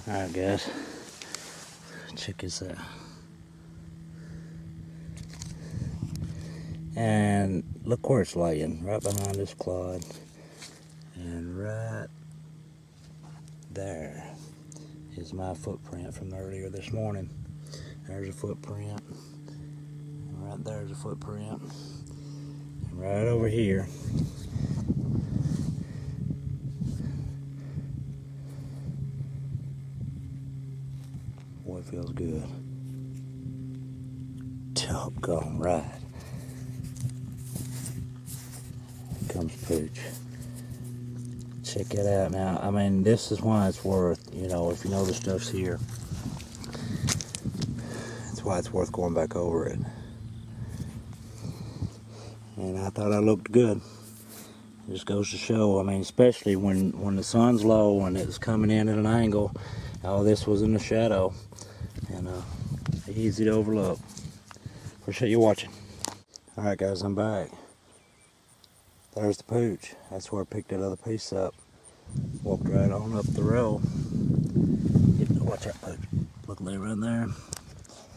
Alright guys, check this out. And look where it's laying, right behind this clod. And right there is my footprint from earlier this morning. There's a footprint. And right there's a footprint. And right over here, boy, it feels good. Doggone right. Here comes Pooch. Check it out now. I mean, this is why it's worth, you know, if you know the stuff's here, that's why it's worth going back over it. And I thought I looked good. It just goes to show, I mean, especially when the sun's low and it's coming in at an angle, all this was in the shadow. And easy to overlook. Appreciate you watching. Alright guys, I'm back. There's the Pooch. That's where I picked that other piece up. Walked right on up the row. Watch out, Pooch. Look there, right there.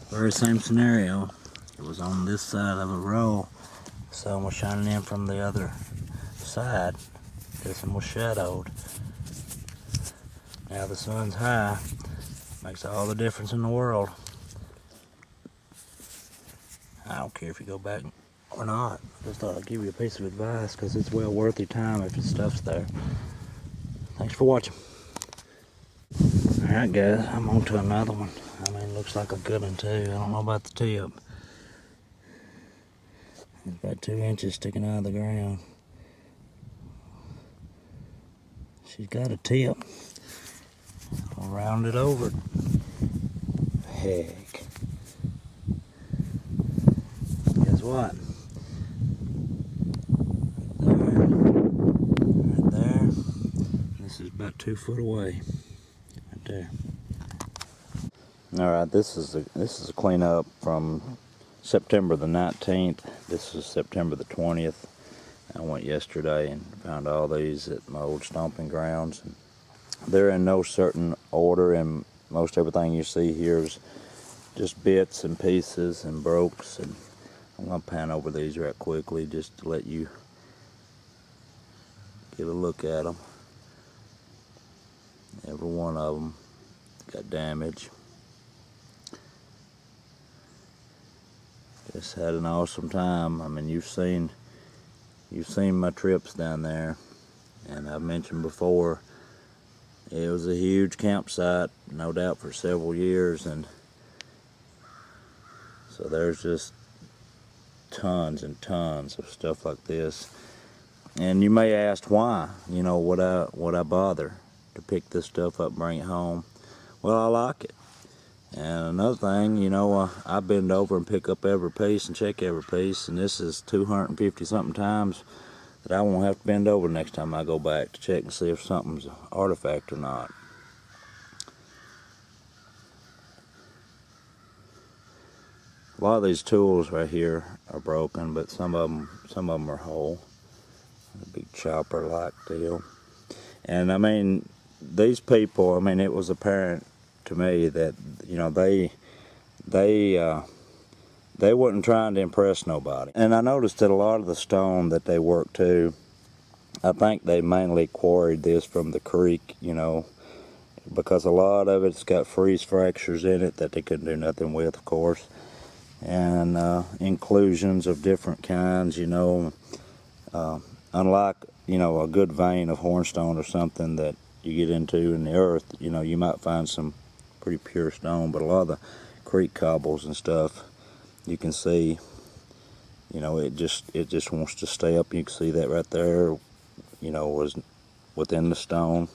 Very same scenario. It was on this side of a row. The sun was shining in from the other side. This one was shadowed. Now the sun's high. Makes all the difference in the world. I don't care if you go back or not. Just thought I'd give you a piece of advice because it's well worth your time if the stuff's there. Thanks for watching. Alright guys, I'm on to another one. I mean, looks like a good one too. I don't know about the tip. It's about 2 inches sticking out of the ground. She's got a tip. I'll round it over. Heck. Guess what? Right there. This is about 2 foot away. Right there. Alright, this is a cleanup from September the 19th. This is September the 20th. I went yesterday and found all these at my old stomping grounds. They're in no certain order, and most everything you see here is just bits and pieces and brokes. And I'm going to pan over these right quickly just to let you get a look at them. Every one of them got damage. Just had an awesome time. I mean, you've seen my trips down there, and I've mentioned before, it was a huge campsite, no doubt, for several years, and so there's just tons and tons of stuff like this. And you may ask why, you know, would I bother to pick this stuff up and bring it home? Well, I like it. And another thing, you know, I bend over and pick up every piece and check every piece, and this is 250 something times that I won't have to bend over next time I go back to check and see if something's an artifact or not. A lot of these tools right here are broken, but some of them are whole. A big chopper like deal. And I mean, these people, I mean, it was apparent to me that, you know, they wasn't trying to impress nobody. And I noticed that a lot of the stone that they worked to, I think they mainly quarried this from the creek, you know, because a lot of it's got freeze fractures in it that they couldn't do nothing with, of course, and inclusions of different kinds, you know. Unlike, you know, a good vein of hornstone or something that you get into in the earth, you know, you might find some pretty pure stone, but a lot of the creek cobbles and stuff, you can see, you know, it just wants to stay up. You can see that right there, you know, was within the stone.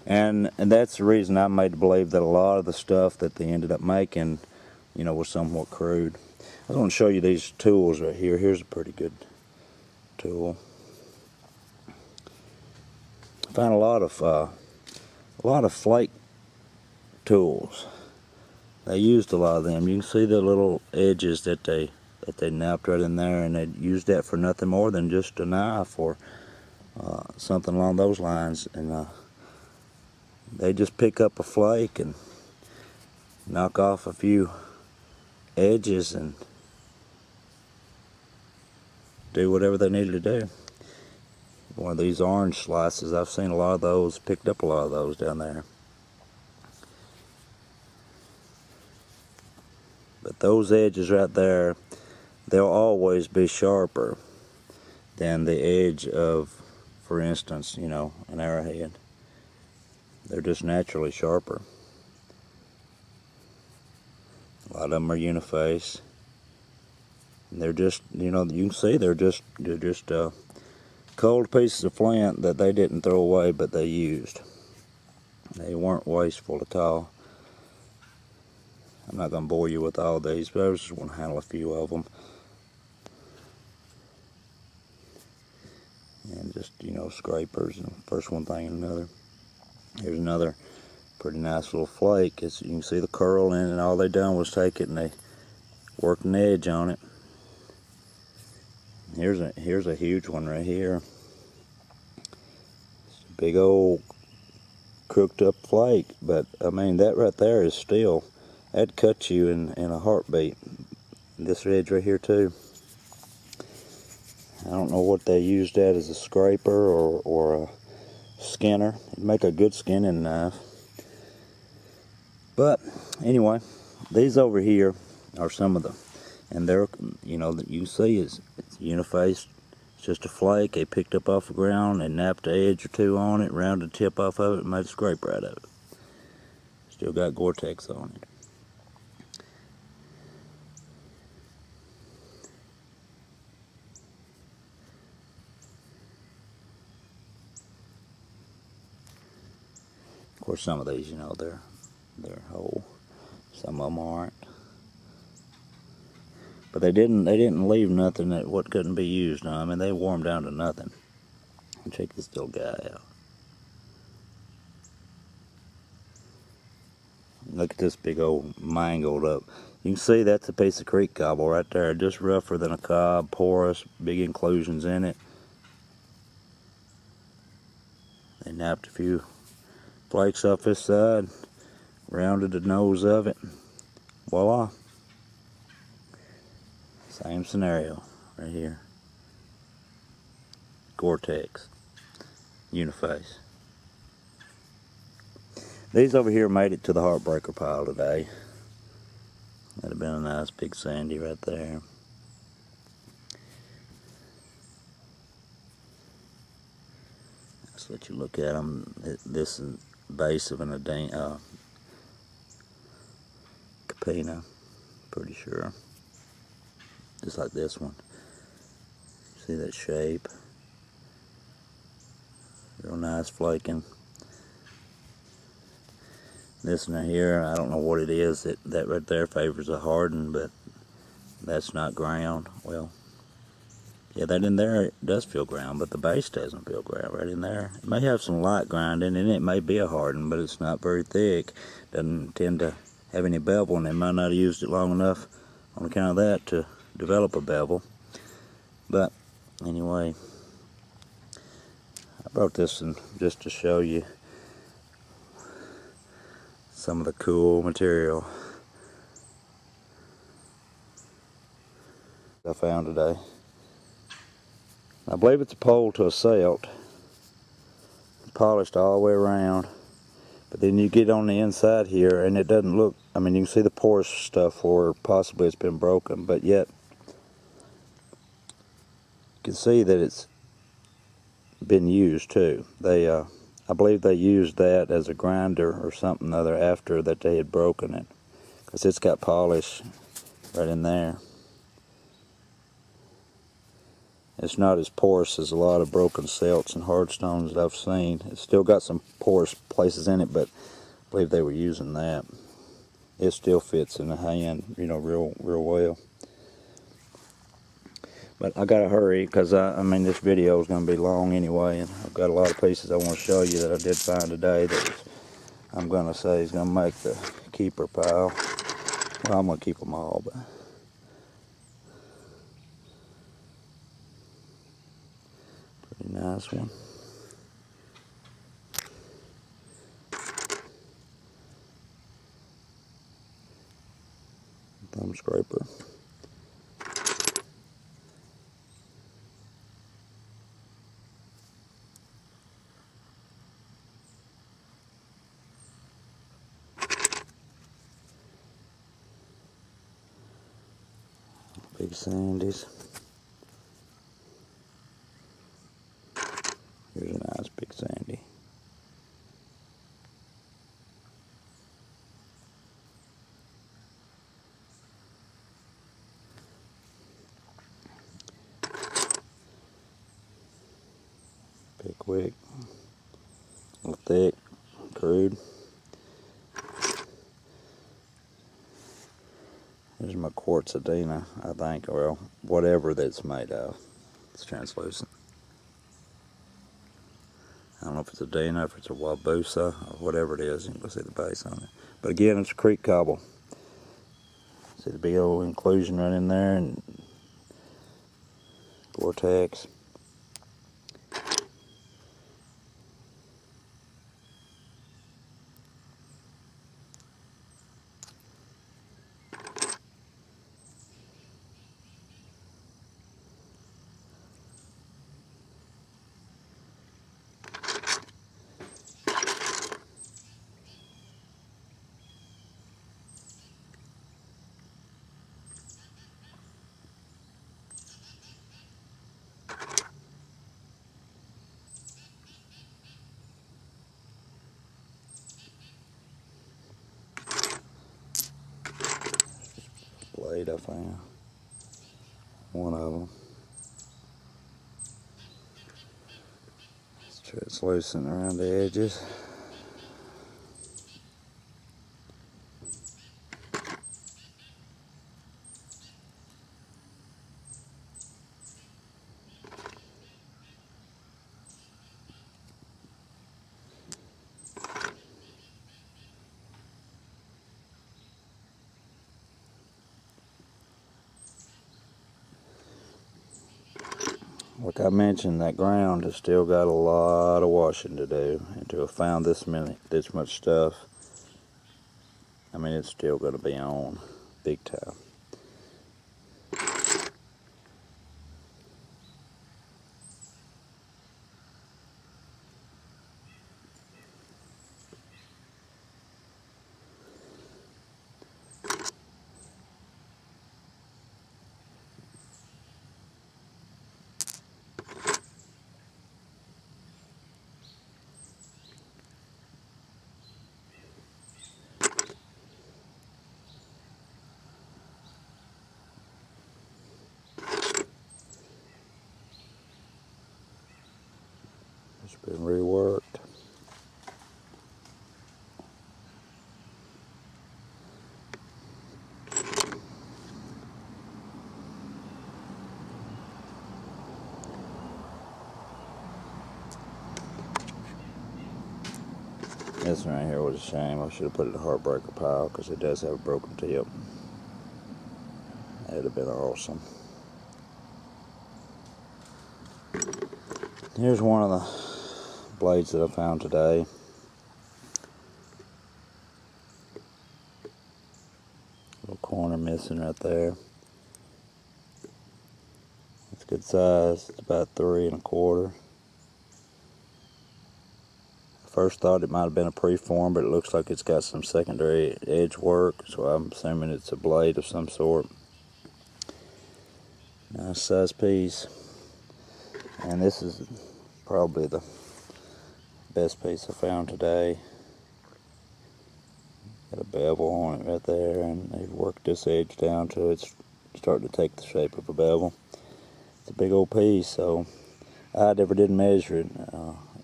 And that's the reason I'm made to believe that a lot of the stuff that they ended up making, you know, was somewhat crude. I want to show you these tools right here. Here's a pretty good tool. I found a lot of flake tools. They used a lot of them. You can see the little edges that they napped right in there, and they used that for nothing more than just a knife or something along those lines. And They just pick up a flake and knock off a few edges and do whatever they need to do. One of these orange slices, I've seen a lot of those, picked up a lot of those down there. But those edges right there, they'll always be sharper than the edge of, for instance, you know, an arrowhead. They're just naturally sharper. A lot of them are uniface. And they're just, you know, you can see they're just cold pieces of flint that they didn't throw away, but they used. They weren't wasteful at all. I'm not going to bore you with all these, but I just want to handle a few of them. And just, you know, scrapers, and first one thing and another. Here's another pretty nice little flake. As you can see the curl in it, and all they done was take it and they worked an edge on it. Here's a huge one right here. It's a big old crooked up flake, but I mean that right there is still, that'd cut you in a heartbeat. This edge right here too. I don't know what they used that as, a scraper or a skinner. It'd make a good skinning knife. But anyway, these over here are some of them, and they're, you know, that you see it's uniface. It's just a flake they picked up off the ground and napped an edge or two on it, rounded the tip off of it, and made a scraper out of it. Still got Gore-Tex on it. Of course, some of these, you know, they're whole. Some of them aren't. But they didn't leave nothing that what couldn't be used on. I mean, they wore them down to nothing. And check this little guy out. Look at this big old mangled up. You can see that's a piece of creek cobble right there, just rougher than a cob, porous, big inclusions in it. They napped a few flakes off this side, rounded the nose of it. Voila. Same scenario right here. Gore-Tex, uniface. These over here made it to the heartbreaker pile today. That'd have been a nice big sandy right there. Let's let you look at them. This is the base of an capina, pretty sure. Just like this one. See that shape? Real nice flaking. This one here, I don't know what it is. That right there favors a hardened, but that's not ground. Well, yeah, that in there does feel ground, but the base doesn't feel ground right in there. It may have some light grinding in it. It may be a hardened, but it's not very thick. Doesn't tend to have any bevel, and they might not have used it long enough on account of that to develop a bevel. But anyway, I brought this in just to show you some of the cool material I found today. I believe it's a pole to a celt, polished all the way around, but then you get on the inside here and it doesn't look, I mean, you can see the porous stuff where possibly it's been broken, but yet you can see that it's been used too. They I believe they used that as a grinder or something other after that they had broken it, because it's got polish right in there. It's not as porous as a lot of broken celts and hardstones that I've seen. It's still got some porous places in it, but I believe they were using that. It still fits in the hand, you know, real well. But I gotta hurry, because I mean this video is gonna be long anyway, and I've got a lot of pieces I want to show you that I did find today that I'm gonna say is gonna make the keeper pile. Well, I'm gonna keep them all, but pretty nice one. thumb scraper. Big sandies. Here's a nice big sandy. Pickwick. A little thick, crude. Here's my quartzadena, I think, or whatever that's made of. It's translucent. I don't know if it's a Dina, if it's a Wabusa, or whatever it is. You can see the base on it. But again, it's a creek cobble. See the big old inclusion right in there, and Vortex. Blade I found. One of them. It's translucent around the edges. Like I mentioned, that ground has still got a lot of washing to do, and to have found this much stuff, I mean, it's still going to be on big time. It's been reworked. This one right here was a shame. I should have put it in a heartbreaker pile because it does have a broken tip. That would have been awesome. Here's one of the blades that I found today. Little corner missing right there. It's good size. It's about 3 1/4. First thought it might have been a preform, but it looks like it's got some secondary edge work, so I'm assuming it's a blade of some sort. Nice size piece. And this is probably the best piece I found today. Got a bevel on it right there, and they've worked this edge down to it's starting to take the shape of a bevel. It's a big old piece, so I never did measure it.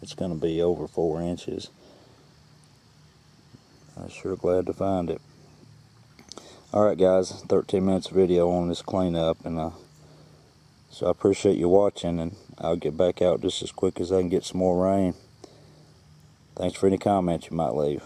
It's going to be over 4 inches. I'm sure glad to find it. Alright guys, 13 minutes video on this cleanup, and so I appreciate you watching, and I'll get back out just as quick as I can get some more rain. Thanks for any comments you might leave.